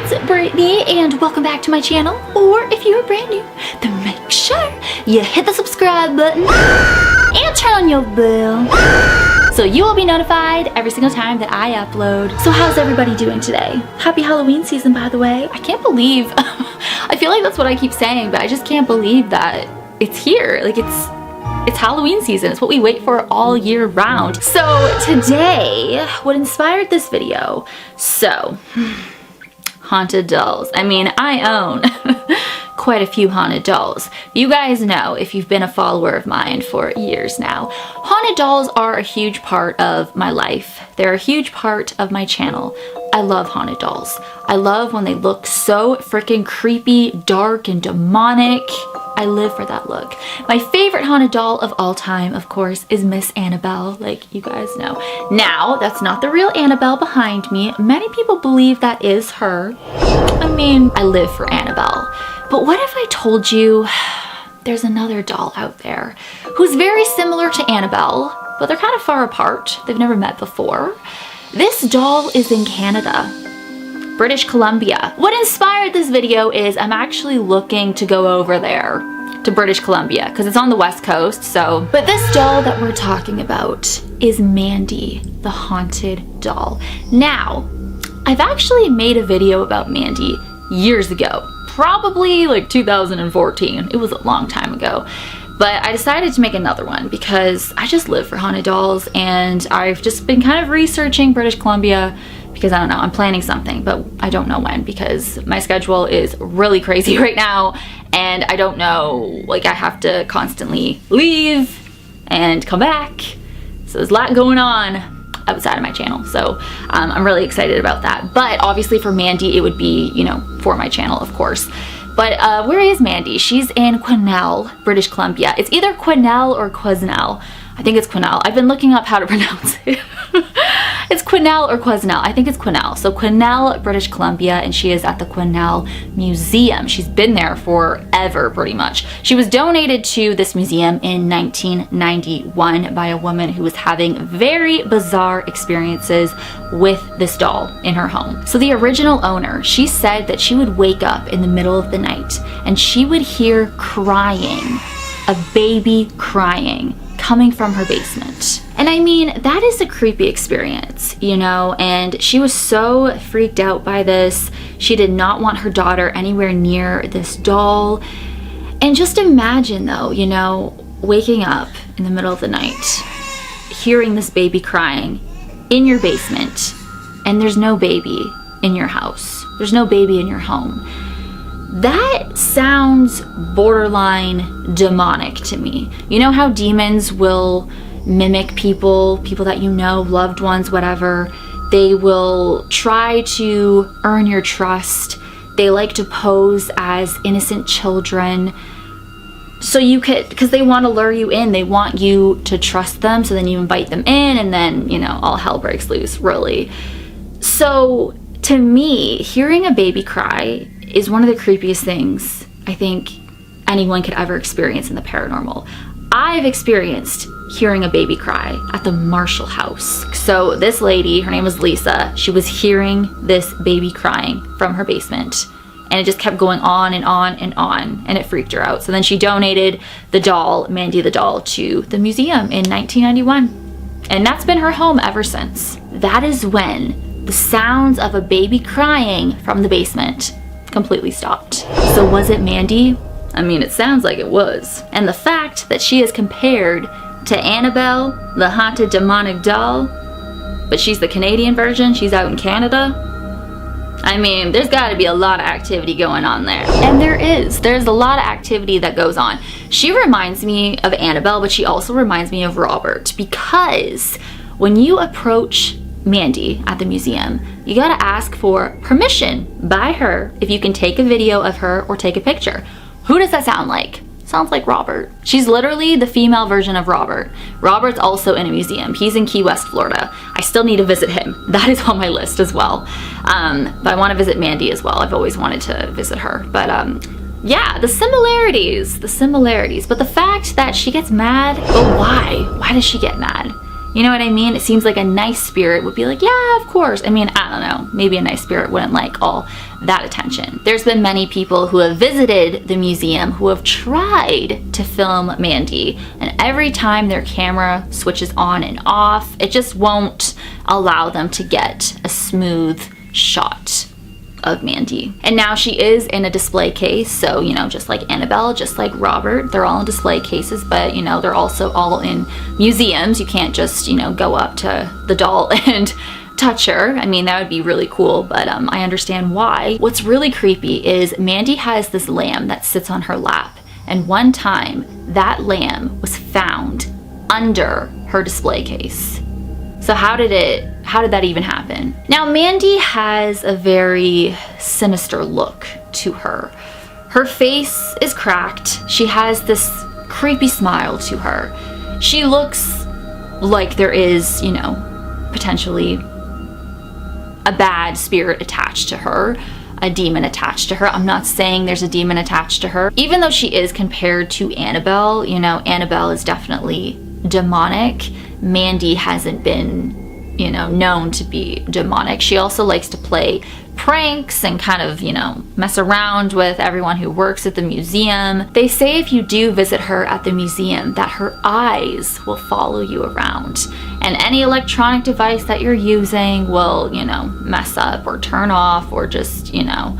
it's Brittany and welcome back to my channel. Or if you are brand new, then make sure you hit the subscribe button and turn on your bell so you will be notified every single time that I upload. So how's everybody doing today? Happy Halloween season, by the way. I can't believe, I feel like that's what I keep saying, but I just can't believe that it's here. Like it's Halloween season. It's what we wait for all year round. So today, what inspired this video? So, haunted dolls. I mean, I own quite a few haunted dolls. You guys know, if you've been a follower of mine for years now, haunted dolls are a huge part of my life. They're a huge part of my channel. I love haunted dolls. I love when they look so freaking creepy, dark, and demonic. I live for that look. My favorite haunted doll of all time, of course, is Miss Annabelle, like you guys know. Now, that's not the real Annabelle behind me. Many people believe that is her. I mean, I live for Annabelle. But what if I told you there's another doll out there who's very similar to Annabelle, but they're kind of far apart. They've never met before. This doll is in Canada, British Columbia. What inspired this video is I'm actually looking to go over there to British Columbia because it's on the west coast, so. But this doll that we're talking about is Mandy, the haunted doll. Now, I've actually made a video about Mandy years ago, probably like 2014. It was a long time ago. But I decided to make another one because I just live for haunted dolls, and I've just been kind of researching British Columbia because I don't know, I'm planning something, but I don't know when because my schedule is really crazy right now and I don't know, like I have to constantly leave and come back. So there's a lot going on outside of my channel. So I'm really excited about that. But obviously for Mandy, it would be, you know, for my channel, of course. But where is Mandy? She's in Quinnell, British Columbia. It's either Quinnell or Quinnell. I think it's Quinnell. I've been looking up how to pronounce it. It's Quinnell or Quinnell. I think it's Quinnell. So Quinnell, British Columbia, and she is at the Quinnell Museum. She's been there forever, pretty much. She was donated to this museum in 1991 by a woman who was having very bizarre experiences with this doll in her home. So the original owner, she said that she would wake up in the middle of the night and she would hear crying, a baby crying, coming from her basement. And I mean, that is a creepy experience, you know, and she was so freaked out by this. She did not want her daughter anywhere near this doll. And just imagine though, you know, waking up in the middle of the night, hearing this baby crying in your basement, and there's no baby in your house. There's no baby in your home. That sounds borderline demonic to me. You know how demons will mimic people that you know, loved ones, whatever. They will try to earn your trust. They like to pose as innocent children. So you could, because they want to lure you in, they want you to trust them, so then you invite them in and then, you know, all hell breaks loose, really. So to me, hearing a baby cry is one of the creepiest things I think anyone could ever experience in the paranormal. I've experienced hearing a baby cry at the Marshall house. So this lady, her name was Lisa, she was hearing this baby crying from her basement, and it just kept going on and on and on, and it freaked her out. So then she donated the doll, Mandy the doll, to the museum in 1991. And that's been her home ever since. That is when the sounds of a baby crying from the basement completely stopped. So was it Mandy? I mean, it sounds like it was. And the fact that she is compared to Annabelle, the haunted demonic doll, but she's the Canadian version, she's out in Canada. I mean, there's gotta be a lot of activity going on there. And there's a lot of activity that goes on. She reminds me of Annabelle, but she also reminds me of Robert, because when you approach Mandy at the museum, you gotta ask for permission by her if you can take a video of her or take a picture. Who does that sound like? Sounds like Robert. She's literally the female version of Robert. Robert's also in a museum. He's in Key West, Florida. I still need to visit him. That is on my list as well. But I want to visit Mandy as well. I've always wanted to visit her. But yeah, the similarities. But the fact that she gets mad, but why? Why does she get mad? You know what I mean? It seems like a nice spirit would be like, yeah, of course. I mean, I don't know. Maybe a nice spirit wouldn't like all that attention. There's been many people who have visited the museum who have tried to film Mandy, and every time their camera switches on and off, it just won't allow them to get a smooth shot of Mandy. And now she is in a display case, so you know, just like Annabelle, just like Robert, they're all in display cases, but you know, they're also all in museums. You can't just, you know, go up to the doll and touch her. I mean, that would be really cool, but I understand why. What's really creepy is Mandy has this lamb that sits on her lap, and one time that lamb was found under her display case. So how did that even happen? Now, Mandy has a very sinister look to her. Her face is cracked. She has this creepy smile to her. She looks like there is, you know, potentially a bad spirit attached to her, a demon attached to her. I'm not saying there's a demon attached to her. Even though she is compared to Annabelle, you know, Annabelle is definitely demonic. Mandy hasn't been, you know, known to be demonic. She also likes to play pranks and kind of, you know, mess around with everyone who works at the museum. They say if you do visit her at the museum that her eyes will follow you around, and any electronic device that you're using will, you know, mess up or turn off, or just, you know,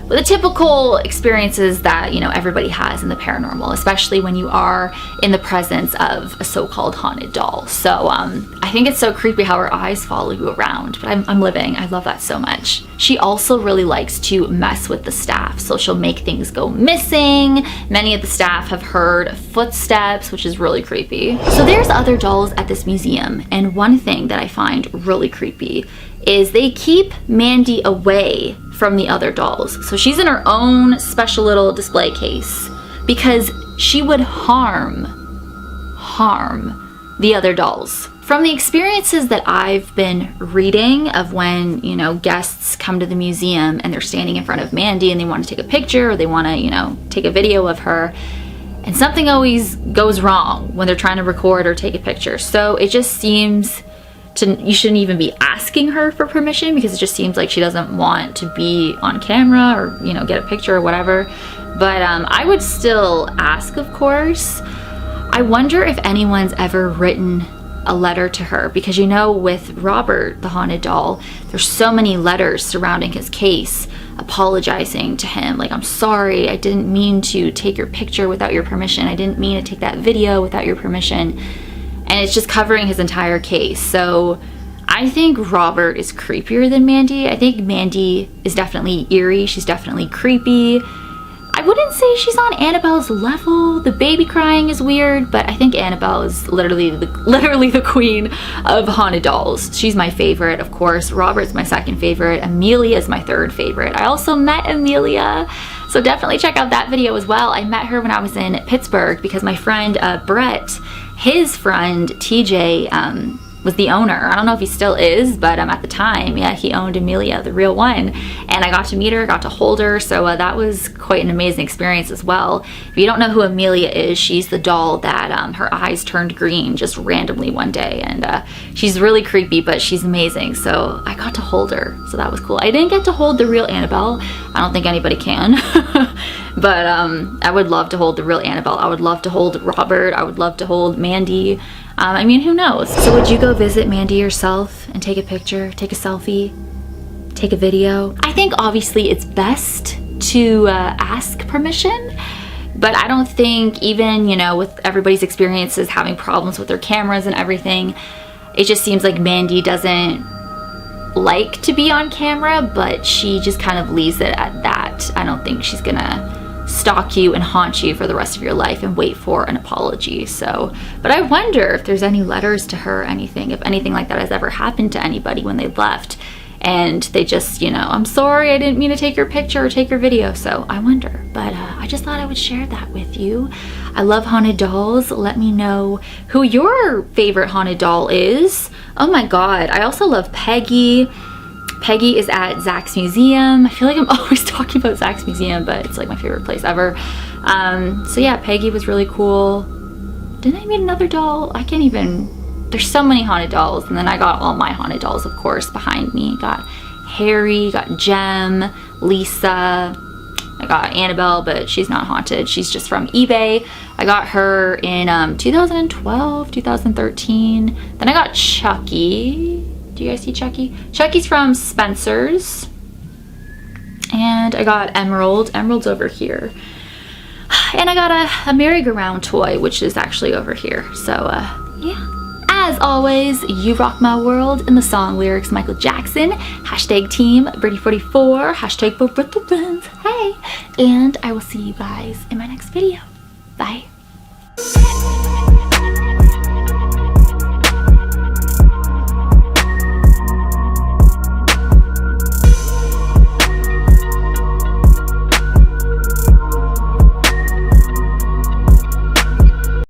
the typical experiences that, you know, everybody has in the paranormal, especially when you are in the presence of a so-called haunted doll. So I think it's so creepy how her eyes follow you around, but I'm living. I love that so much. She also really likes to mess with the staff, so she'll make things go missing. Many of the staff have heard footsteps, which is really creepy. So there's other dolls at this museum, and one thing that I find really creepy is they keep Mandy away from the other dolls. So she's in her own special little display case because she would harm the other dolls. From the experiences that I've been reading of when, you know, guests come to the museum and they're standing in front of Mandy and they want to take a picture, or they want to, you know, take a video of her, and something always goes wrong when they're trying to record or take a picture. So it just seems you shouldn't even be asking her for permission, because it just seems like she doesn't want to be on camera or, you know, get a picture or whatever. But I would still ask, of course. I wonder if anyone's ever written a letter to her, because, you know, with Robert the haunted doll, there's so many letters surrounding his case apologizing to him, like, I'm sorry, I didn't mean to take your picture without your permission, I didn't mean to take that video without your permission. And it's just covering his entire case. So I think Robert is creepier than Mandy. I think Mandy is definitely eerie. She's definitely creepy. I wouldn't say she's on Annabelle's level. The baby crying is weird, but I think Annabelle is literally the queen of haunted dolls. She's my favorite, of course. Robert's my second favorite. Amelia is my third favorite. I also met Amelia, so definitely check out that video as well. I met her when I was in Pittsburgh because my friend Brett, his friend TJ, was the owner. I don't know if he still is, but at the time, yeah, he owned Amelia, the real one. And I got to meet her, got to hold her, so that was quite an amazing experience as well. If you don't know who Amelia is, she's the doll that her eyes turned green just randomly one day, and she's really creepy, but she's amazing. So I got to hold her, so that was cool. I didn't get to hold the real Annabelle. I don't think anybody can. But I would love to hold the real Annabelle. I would love to hold Robert. I would love to hold Mandy. I mean, who knows? So would you go visit Mandy yourself and take a picture, take a selfie, take a video? I think obviously it's best to ask permission, but I don't think, even, you know, with everybody's experiences having problems with their cameras and everything, it just seems like Mandy doesn't like to be on camera, but she just kind of leaves it at that. I don't think she's gonna stalk you and haunt you for the rest of your life and wait for an apology. So, but I wonder if there's any letters to her or anything, if anything like that has ever happened to anybody when they left and they just, you know, I'm sorry, I didn't mean to take your picture or take your video. So I wonder, but I just thought I would share that with you. I love haunted dolls. Let me know who your favorite haunted doll is. Oh my God, I also love Peggy. Peggy is at Zach's Museum. I feel like I'm always talking about Zach's Museum, but it's like my favorite place ever. So yeah, Peggy was really cool. Didn't I meet another doll? I can't even there's so many haunted dolls. And then I got all my haunted dolls, of course, behind me. Got Harry, got Jem, Lisa. I got Annabelle, but she's not haunted. She's just from eBay. I got her in 2012, 2013. Then I got Chucky. Do you guys see Chucky? Chucky's from Spencer's. And I got Emerald. Emerald's over here. And I got a merry-go-round toy, which is actually over here. So, yeah. As always, you rock my world in the song lyrics Michael Jackson. Hashtag team Birdie44. Hashtag Friends. Hey. And I will see you guys in my next video. Bye.